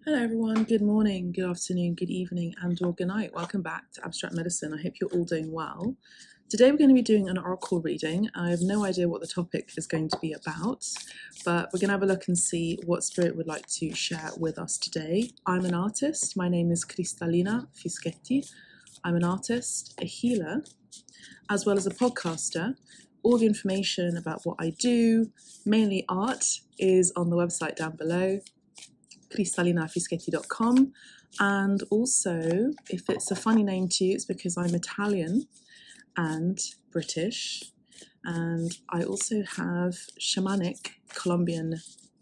Hello everyone, good morning, good afternoon, good evening and or good night. Welcome back to Abstract Medicine. I hope you're all doing well. Today we're going to be doing an oracle reading. I have no idea what the topic is going to be about, but we're going to have a look and see what Spirit would like to share with us today. I'm an artist. My name is Cristallina Fischetti. I'm an artist, a healer, as well as a podcaster. All the information about what I do, mainly art, is on the website down below, cristallinafischetti.com. And also, if it's a funny name to you, it's because I'm Italian and British, and I also have Shamanic Colombian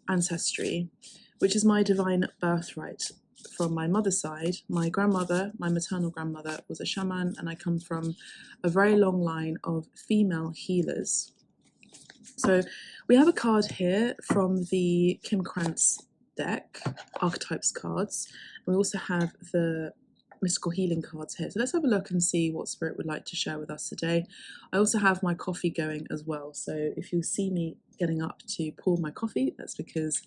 ancestry, which is my divine birthright from my mother's side. My grandmother, my maternal grandmother, was a shaman, and I come from a very long line of female healers. So we have a card here from the Kim Krantz deck, archetypes cards. We also have the mystical healing cards here. So let's have a look and see what Spirit would like to share with us today. I also have my coffee going as well. So if you see me getting up to pour my coffee, that's because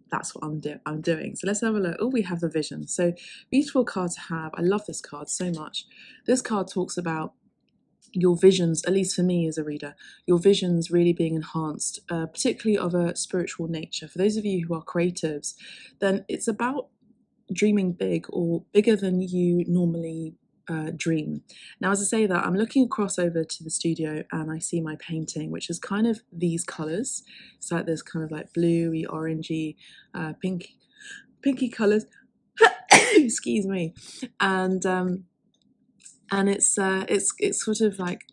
that's what I'm doing. So let's have a look. Oh, we have the vision. So beautiful card to have. I love this card so much. This card talks about your visions, at least for me as a reader, your visions really being enhanced, particularly of a spiritual nature. For those of you who are creatives, then it's about dreaming big or bigger than you normally dream. Now, as I say that, I'm looking across over to the studio and I see my painting, which is kind of these colours. It's like this kind of like bluey, orangey, pinky colours. Excuse me. And it's sort of like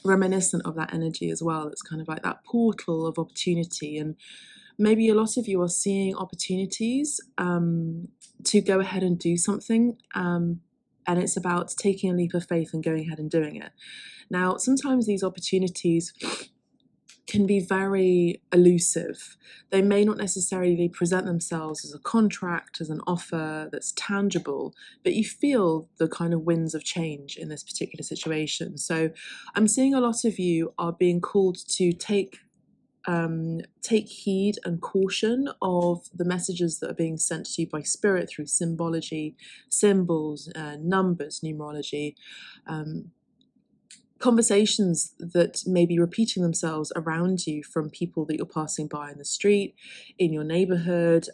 reminiscent of that energy as well. It's kind of like that portal of opportunity, and maybe a lot of you are seeing opportunities to go ahead and do something, and it's about taking a leap of faith and going ahead and doing it. Now, sometimes these opportunities can be very elusive. They may not necessarily present themselves as a contract, as an offer that's tangible, but you feel the kind of winds of change in this particular situation. So I'm seeing a lot of you are being called to take heed and caution of the messages that are being sent to you by Spirit through symbology, symbols, numbers, numerology, conversations that may be repeating themselves around you from people that you're passing by in the street, in your neighborhood,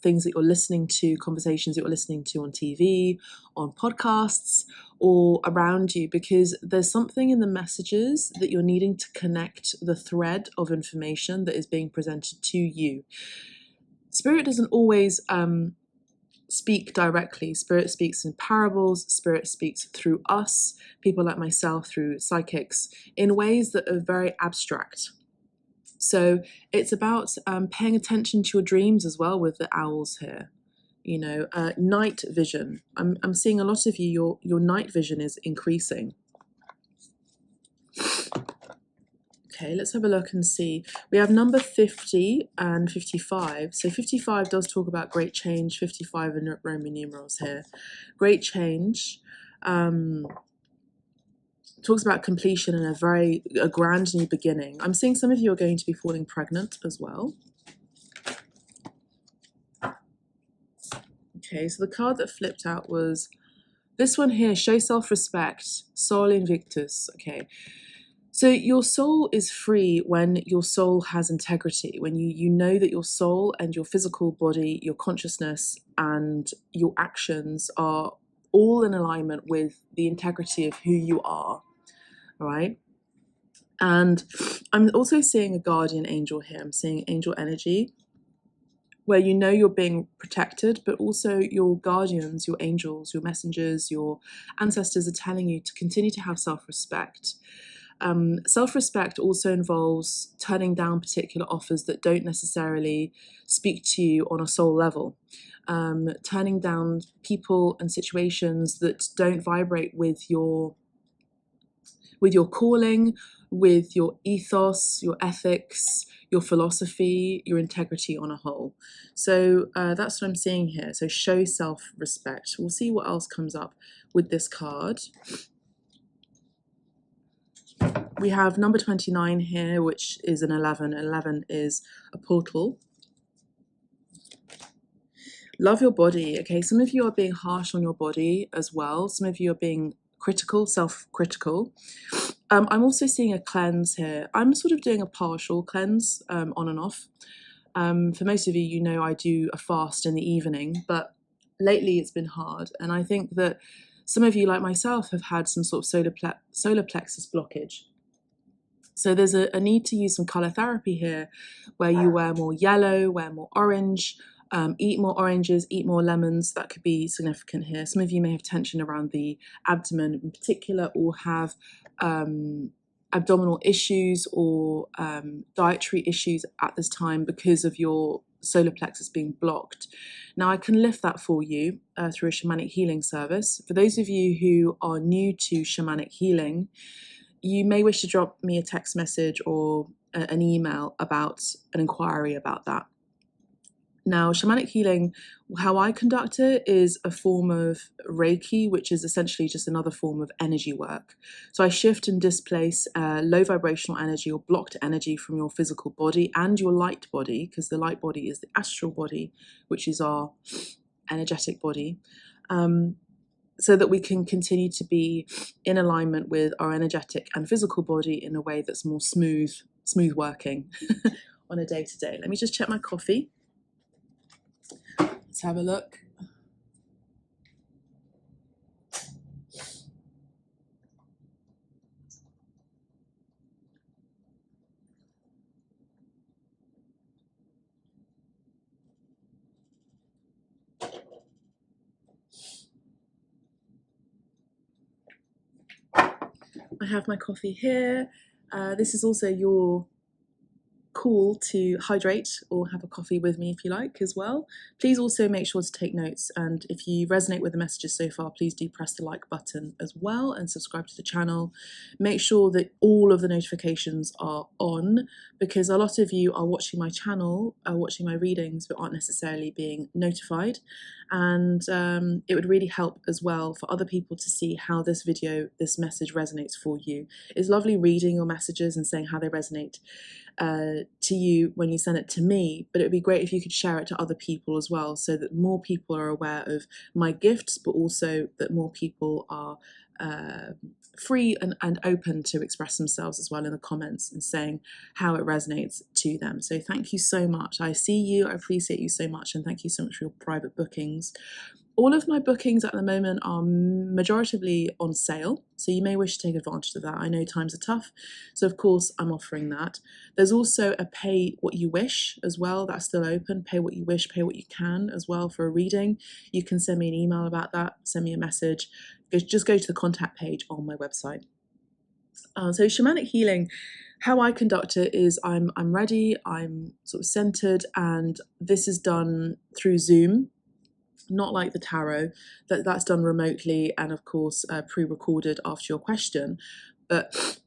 things that you're listening to, conversations that you're listening to on TV, on podcasts, or around you, because there's something in the messages that you're needing to connect the thread of information that is being presented to you. Spirit doesn't always speak directly. Spirit speaks in parables. Spirit speaks through us, people like myself, through psychics, in ways that are very abstract. So it's about paying attention to your dreams as well with the owls here. You know, night vision. I'm seeing a lot of you, your night vision is increasing. Okay, let's have a look and see. We have number 50 and 55. So 55 does talk about great change, 55 in Roman numerals here. Great change talks about completion and a grand new beginning. I'm seeing some of you are going to be falling pregnant as well. Okay, so the card that flipped out was this one here, show self-respect, Sol Invictus. Okay. So your soul is free when your soul has integrity, when you know that your soul and your physical body, your consciousness and your actions are all in alignment with the integrity of who you are, right? And I'm also seeing a guardian angel here. I'm seeing angel energy where you know you're being protected, but also your guardians, your angels, your messengers, your ancestors are telling you to continue to have self-respect. Self-respect also involves turning down particular offers that don't necessarily speak to you on a soul level, turning down people and situations that don't vibrate with your calling, with your ethos, your ethics, your philosophy, your integrity on a whole. So that's what I'm seeing here. So show self-respect. We'll see what else comes up with this card. We have number 29 here, which is an 11. 11 is a portal. Love your body. Okay, some of you are being harsh on your body as well. Some of you are being critical, self-critical. I'm also seeing a cleanse here. I'm sort of doing a partial cleanse, on and off. For most of you, you know I do a fast in the evening, but lately it's been hard. And I think that some of you, like myself, have had some sort of solar plexus blockage. So there's a need to use some color therapy here, where you wear more yellow, wear more orange, eat more oranges, eat more lemons. That could be significant here. Some of you may have tension around the abdomen in particular, or have abdominal issues or dietary issues at this time because of your solar plexus being blocked. Now I can lift that for you through a shamanic healing service. For those of you who are new to shamanic healing, you may wish to drop me a text message or an email about an inquiry about that. Now, shamanic healing, how I conduct it is a form of Reiki, which is essentially just another form of energy work. So I shift and displace low vibrational energy or blocked energy from your physical body and your light body, because the light body is the astral body, which is our energetic body, so that we can continue to be in alignment with our energetic and physical body in a way that's more smooth working on a day-to-day. Let me just check my coffee. Let's have a look. I have my coffee here. This is also your call to hydrate or have a coffee with me if you like as well. Please also make sure to take notes, and if you resonate with the messages so far, please do press the like button as well and subscribe to the channel. Make sure that all of the notifications are on, because a lot of you are watching my channel, are watching my readings, but aren't necessarily being notified. And it would really help as well for other people to see how this message resonates for you. It's lovely reading your messages and saying how they resonate to you when you send it to me, but it would be great if you could share it to other people as well, so that more people are aware of my gifts, but also that more people are free and open to express themselves as well in the comments and saying how it resonates to them. So thank you so much. I see you, I appreciate you so much, and thank you so much for your private bookings. All of my bookings at the moment are majoritively on sale, so you may wish to take advantage of that. I know times are tough, so of course I'm offering that. There's also a pay what you wish as well, that's still open. Pay what you wish, pay what you can as well for a reading. You can send me an email about that, send me a message. Just go to the contact page on my website. So shamanic healing, how I conduct it is I'm ready, I'm sort of centered, and this is done through Zoom. Not like the tarot, that's done remotely and of course pre-recorded after your question, but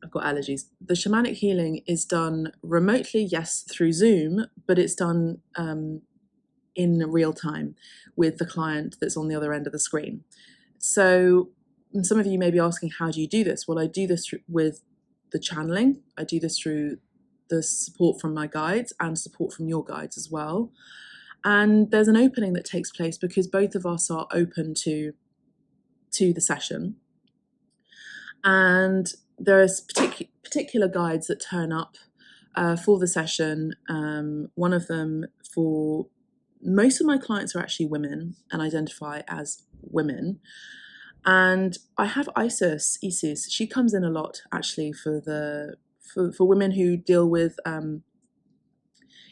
I've got allergies. The shamanic healing is done remotely, yes, through Zoom, but it's done in real time with the client that's on the other end of the screen. So some of you may be asking, how do you do this? Well, I do this with the channeling. I do this through the support from my guides and support from your guides as well. And there's an opening that takes place because both of us are open to the session. And there are particular guides that turn up for the session. One of them, for most of my clients, are actually women and identify as women. And I have Isis. She comes in a lot actually for women who deal with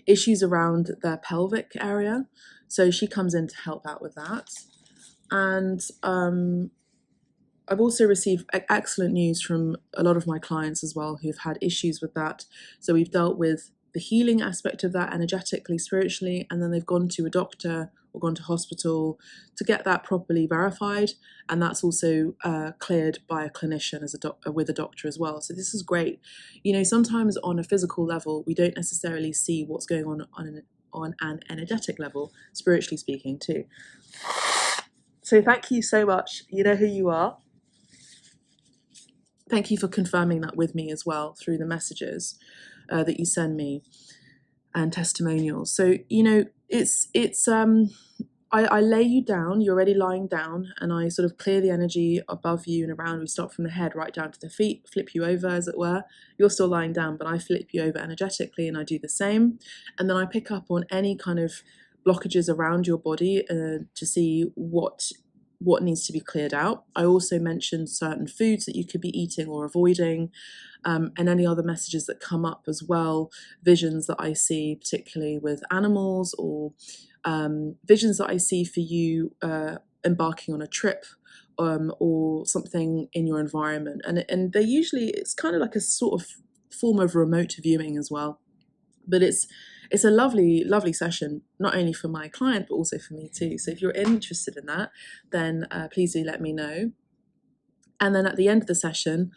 issues around their pelvic area, so she comes in to help out with that. And I've also received excellent news from a lot of my clients as well who've had issues with that. So we've dealt with the healing aspect of that energetically, spiritually, and then they've gone to a doctor or gone to hospital to get that properly verified, and that's also cleared by a clinician with a doctor as well. So this is great. You know, sometimes on a physical level we don't necessarily see what's going on an energetic level, spiritually speaking too. So thank you so much. You know who you are. Thank you for confirming that with me as well through the messages that you send me. and testimonials. So, you know, I lay you down, you're already lying down, and I sort of clear the energy above you and around. We start from the head right down to the feet, flip you over, as it were. You're still lying down, but I flip you over energetically, and I do the same. And then I pick up on any kind of blockages around your body to see what needs to be cleared out. I also mentioned certain foods that you could be eating or avoiding, and any other messages that come up as well, visions that I see, particularly with animals, or visions that I see for you embarking on a trip, or something in your environment. And they usually, it's kind of like a sort of form of remote viewing as well. But it's a lovely, lovely session, not only for my client, but also for me too. So if you're interested in that, then please do let me know. And then at the end of the session,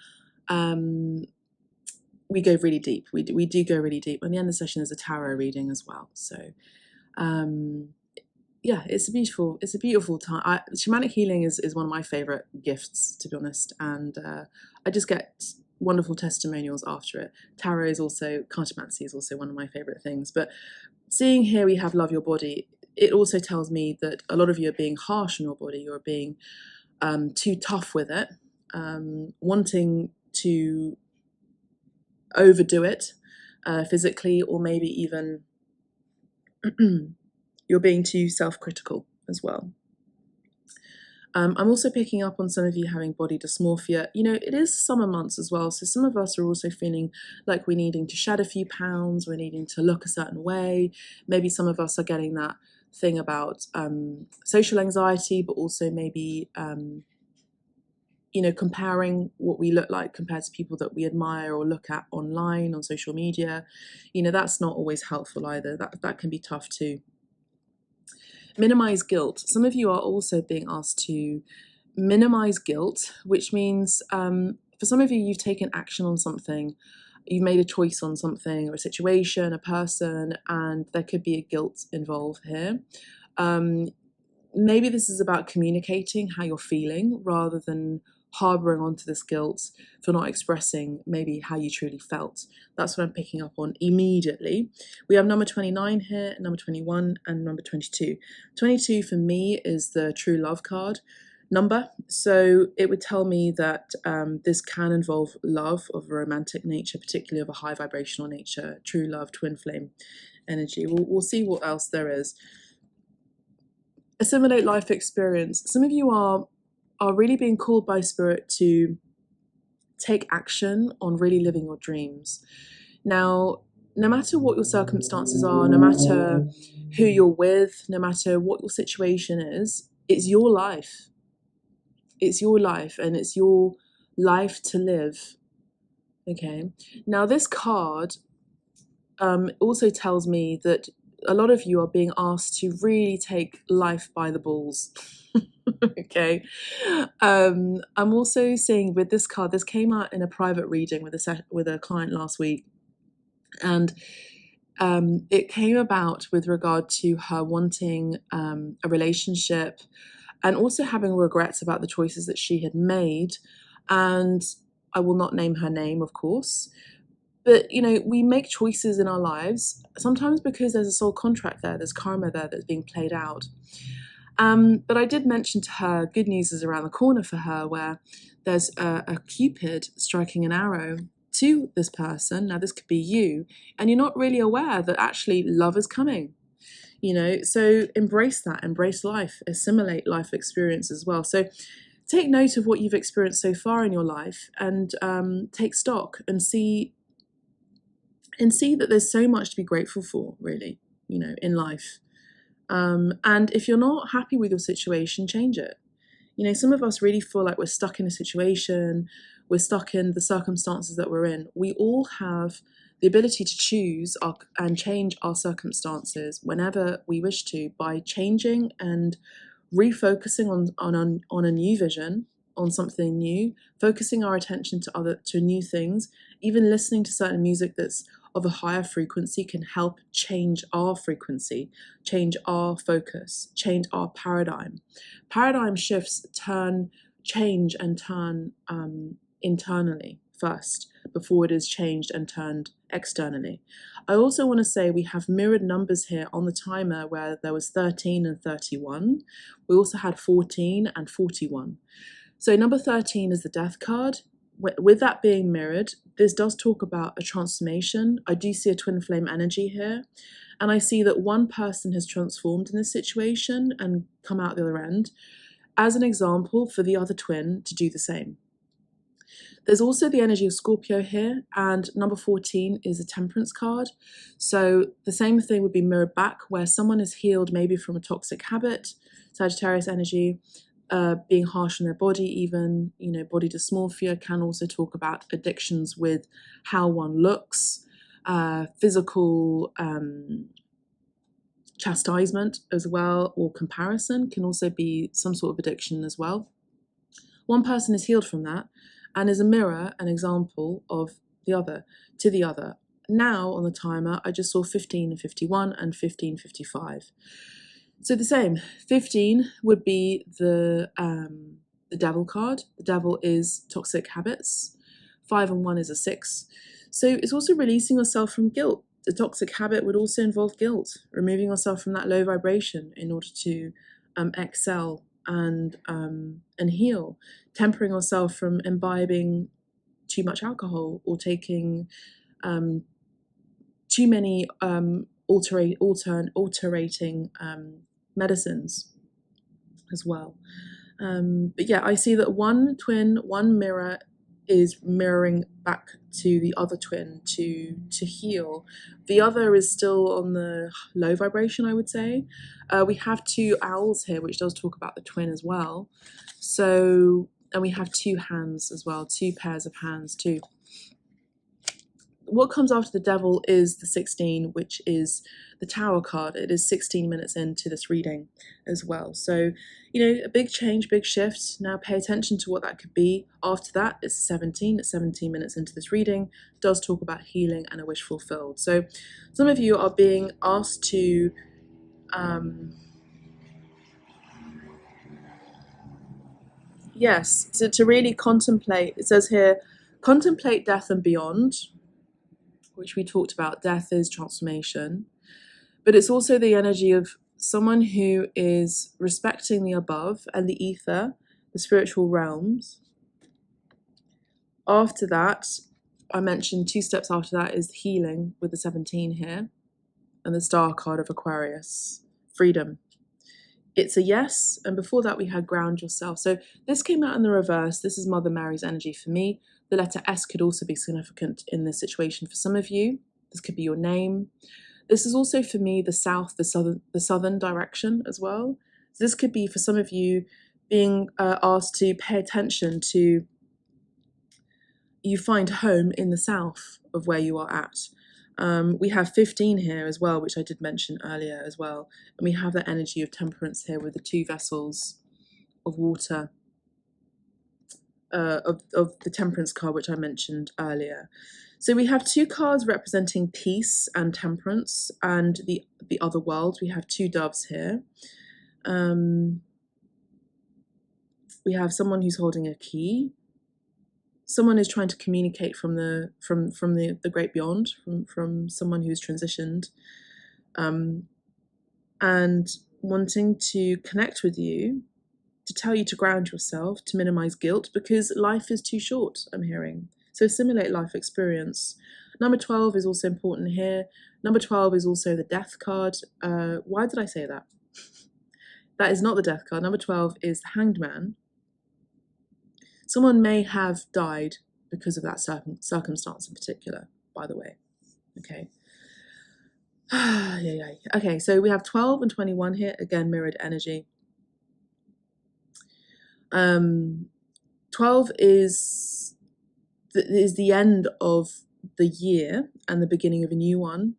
we go really deep. We do go really deep. And the end of the session is a tarot reading as well. So yeah, it's a beautiful time. Shamanic healing is one of my favorite gifts, to be honest. And I just get wonderful testimonials after it. Tarot is also, cartomancy is also one of my favorite things. But seeing here we have love your body, it also tells me that a lot of you are being harsh on your body. You're being too tough with it, wanting to overdo it physically, or maybe even you're being too self-critical as well. I'm also picking up on some of you having body dysmorphia. You know, it is summer months as well, so some of us are also feeling like we're needing to shed a few pounds, we're needing to look a certain way. Maybe some of us are getting that thing about social anxiety, but also maybe you know, comparing what we look like compared to people that we admire or look at online on social media. You know, that's not always helpful either. That can be tough too. Minimize guilt. Some of you are also being asked to minimize guilt, which means for some of you, you've taken action on something, you've made a choice on something or a situation, a person, and there could be a guilt involved here. Maybe this is about communicating how you're feeling rather than harboring onto this guilt for not expressing maybe how you truly felt. That's what I'm picking up on immediately. We have number 29 here, number 21, and number 22. 22 for me is the true love card number. So it would tell me that this can involve love of a romantic nature, particularly of a high vibrational nature, true love, twin flame energy. We'll see what else there is. Assimilate life experience. Some of you are really being called by spirit to take action on really living your dreams. Now, no matter what your circumstances are, no matter who you're with, no matter what your situation is, it's your life. It's your life, and it's your life to live. Okay. Now, this card also tells me that a lot of you are being asked to really take life by the balls. Okay. I'm also seeing with this card, this came out in a private reading with a client last week, and it came about with regard to her wanting a relationship and also having regrets about the choices that she had made. And I will not name her name, of course. But, you know, we make choices in our lives, sometimes because there's a soul contract there, there's karma there that's being played out. But I did mention to her, good news is around the corner for her, where there's a Cupid striking an arrow to this person. Now, this could be you, and you're not really aware that actually love is coming. You know, so embrace that, embrace life, assimilate life experience as well. So take note of what you've experienced so far in your life, and take stock and see that there's so much to be grateful for, really, you know, in life. And if you're not happy with your situation, change it. You know, some of us really feel like we're stuck in a situation, we're stuck in the circumstances that we're in. We all have the ability to choose and change our circumstances whenever we wish to, by changing and refocusing on a new vision, on something new, focusing our attention to new things. Even listening to certain music that's of a higher frequency can help change our frequency, change our focus, change our paradigm. Paradigm shifts change and turn internally first before it is changed and turned externally. I also want to say we have mirrored numbers here on the timer where there was 13 and 31. We also had 14 and 41. So number 13 is the death card. With that being mirrored, this does talk about a transformation. I do see a twin flame energy here. And I see that one person has transformed in this situation and come out the other end, as an example for the other twin to do the same. There's also the energy of Scorpio here, and number 14 is a temperance card. So the same thing would be mirrored back, where someone is healed maybe from a toxic habit, Sagittarius energy, being harsh on their body even, body dysmorphia can also talk about addictions with how one looks, physical chastisement as well, or comparison can also be some sort of addiction as well. One person is healed from that and is a mirror, an example of the other to the other. Now on the timer, I just saw 15 and 51 and 15, 55. So the same, 15 would be the devil card. The devil is toxic habits. 5 and 1 is a 6. So it's also releasing yourself from guilt. The toxic habit would also involve guilt, removing yourself from that low vibration in order to excel and heal, tempering yourself from imbibing too much alcohol or taking too many alterating medicines as well. But yeah, I see that one twin, one mirror is mirroring back to the other twin to heal. The other is still on the low vibration, I would say. We have 2 owls here, which does talk about the twin as well. So, and we have 2 hands as well, 2 pairs of hands too. What comes after the devil is the 16, which is the Tower card. It is 16 minutes into this reading as well. So, a big change, big shift. Now pay attention to what that could be. After that, it's 17. It's 17 minutes into this reading. It does talk about healing and a wish fulfilled. So some of you are being asked to to really contemplate. It says here, contemplate death and beyond, which we talked about. Death is transformation, but it's also the energy of someone who is respecting the above and the ether, the spiritual realms. After that, I mentioned 2 steps after that is healing with the 17 here and the star card of Aquarius, freedom. It's a yes, and before that we had ground yourself. So this came out in the reverse. This is Mother Mary's energy for me. The letter S could also be significant in this situation for some of you. This could be your name. This is also for me the south, the southern direction as well. So this could be for some of you being asked to pay attention to, you find home in the south of where you are at. We have 15 here as well, which I did mention earlier as well. And we have the energy of temperance here with the 2 vessels of water, of the temperance card, which I mentioned earlier. So we have 2 cards representing peace and temperance and the other world. We have 2 doves here. We have someone who's holding a key. Someone is trying to communicate from the great beyond, from someone who's transitioned, and wanting to connect with you, to tell you to ground yourself, to minimize guilt, because life is too short, I'm hearing. So simulate life experience. Number 12 is also important here. Number 12 is also the death card. Why did I say that? That is not the death card. Number 12 is the Hanged Man. Someone may have died because of that circumstance in particular, by the way. Okay. Okay, so we have 12 and 21 here. Again, mirrored energy. 12 is the end of the year and the beginning of a new one,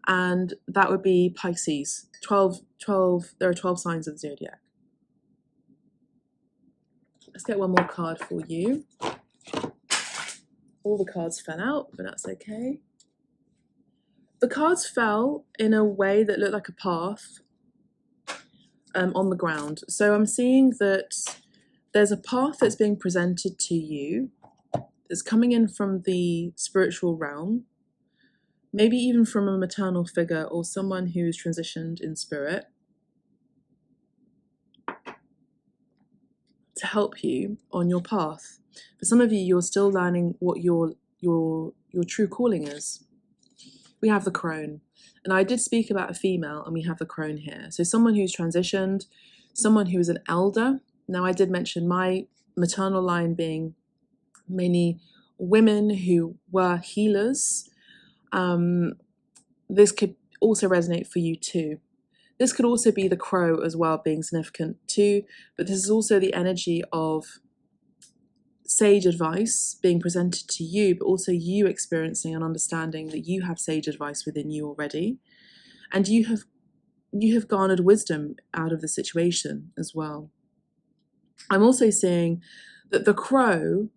and that would be Pisces. 12, there are 12 signs of the zodiac. Let's get one more card for you. All the cards fell out, but that's okay. The cards fell in a way that looked like a path on the ground. So I'm seeing that there's a path that's being presented to you. that's coming in from the spiritual realm, maybe even from a maternal figure or someone who's transitioned in spirit, to help you on your path. For some of you, you're still learning what your true calling is. We have the crone, and I did speak about a female, and we have the crone here. So someone who's transitioned, someone who is an elder. Now, I did mention my maternal line being many women who were healers. This could also resonate for you too. This could also be the crow as well being significant too, but this is also the energy of sage advice being presented to you, but also you experiencing and understanding that you have sage advice within you already, and you have garnered wisdom out of the situation as well. I'm also seeing that the crow,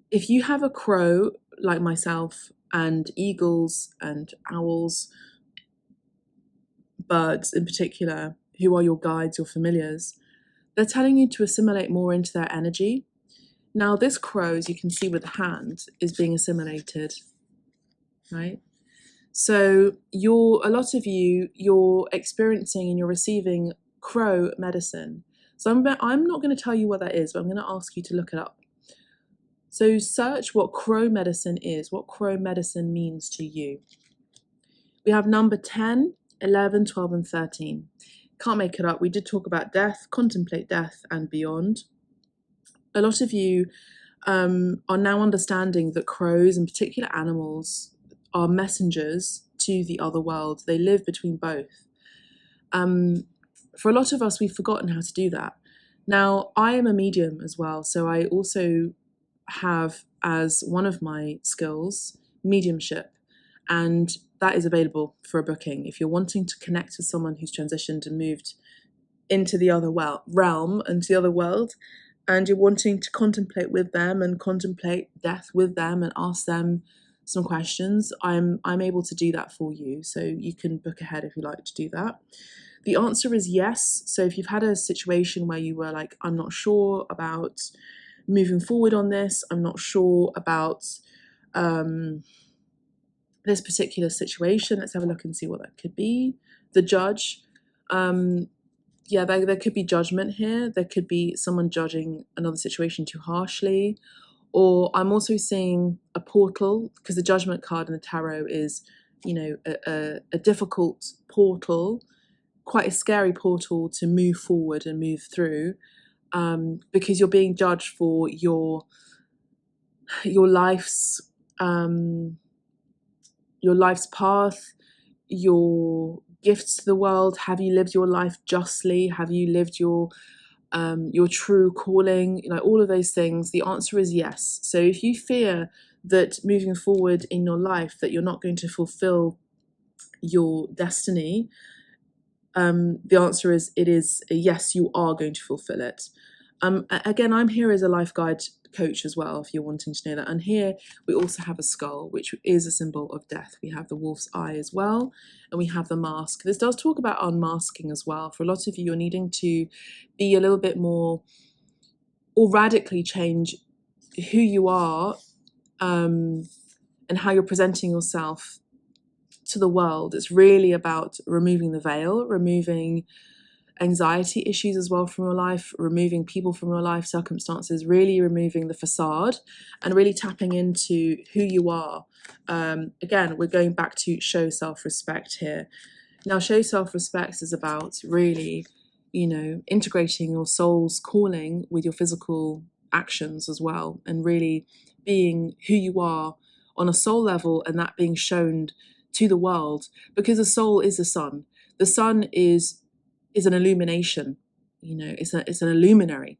if you have a crow like myself, and eagles and owls, birds in particular, who are your guides, your familiars, they're telling you to assimilate more into their energy. Now, this crow, as you can see with the hand, is being assimilated, right? So a lot of you, you're experiencing and you're receiving crow medicine. So I'm not going to tell you what that is, but I'm going to ask you to look it up. So search what crow medicine is, what crow medicine means to you. We have number 10, 11, 12, and 13. Can't make it up. We did talk about death, contemplate death, and beyond. A lot of you are now understanding that crows, and particular animals, are messengers to the other world. They live between both. For a lot of us, we've forgotten how to do that. Now, I am a medium as well, so I also have as one of my skills mediumship, and that is available for a booking if you're wanting to connect with someone who's transitioned and moved into the other realm and to the other world, and you're wanting to contemplate with them and contemplate death with them and ask them some questions. I'm able to do that for you, so you can book ahead if you like to do that. The answer is yes. So if you've had a situation where you were like, I'm not sure about moving forward on this, I'm not sure about this particular situation, let's have a look and see what that could be. The judge, yeah, there could be judgment here. There could be someone judging another situation too harshly. Or I'm also seeing a portal, because the judgment card in the tarot is, you know, a difficult portal, quite a scary portal to move forward and move through, because you're being judged for your life's path, your gifts to the world. Have you lived your life justly? Have you lived your true calling? You know, all of those things. The answer is yes. So if you fear that moving forward in your life that you're not going to fulfill your destiny, the answer is it is a yes, you are going to fulfill it. Again, I'm here as a life guide coach as well, if you're wanting to know that. And here we also have a skull, which is a symbol of death. We have the wolf's eye as well, and we have the mask. This does talk about unmasking as well. For a lot of you, you're needing to be a little bit more, or radically change who you are, and how you're presenting yourself to the world. It's really about removing the veil, removing anxiety issues as well from your life, removing people from your life, circumstances, really removing the facade and really tapping into who you are. Again, we're going back to show self-respect here. Now, show self-respect is about really, you know, integrating your soul's calling with your physical actions as well, and really being who you are on a soul level, and that being shown to the world, because the soul is the sun. The sun is an illumination, you know, it's an illuminary,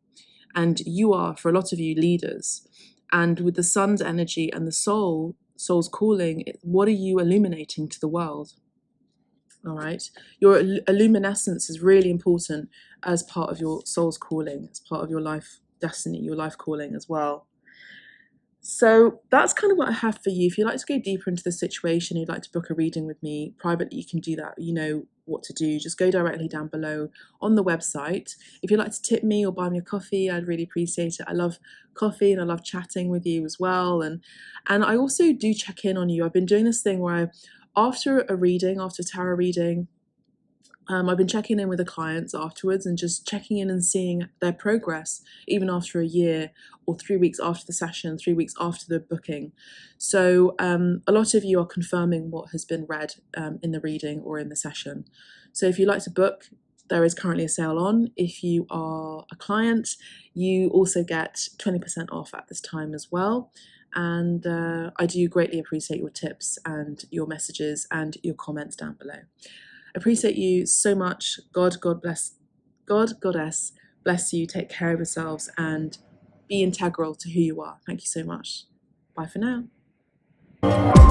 and you are, for a lot of you, leaders. And with the sun's energy and the soul's calling, what are you illuminating to the world? All right, your illuminescence is really important as part of your soul's calling, as part of your life destiny, your life calling as well. So that's kind of what I have for you. If you'd like to go deeper into the situation, you'd like to book a reading with me privately, you can do that. You know, what to do, just go directly down below on the website. If you'd like to tip me or buy me a coffee, I'd really appreciate it. I love coffee and I love chatting with you as well. And I also do check in on you. I've been doing this thing where after a reading, after a tarot reading, I've been checking in with the clients afterwards and just checking in and seeing their progress, even after a year or 3 weeks after the session, 3 weeks after the booking. So a lot of you are confirming what has been read in the reading or in the session. So if you'd like to book, there is currently a sale on. If you are a client, you also get 20% off at this time as well. And I do greatly appreciate your tips and your messages and your comments down below. Appreciate you so much. God bless. God, Goddess, bless you. Take care of yourselves and be integral to who you are. Thank you so much. Bye for now.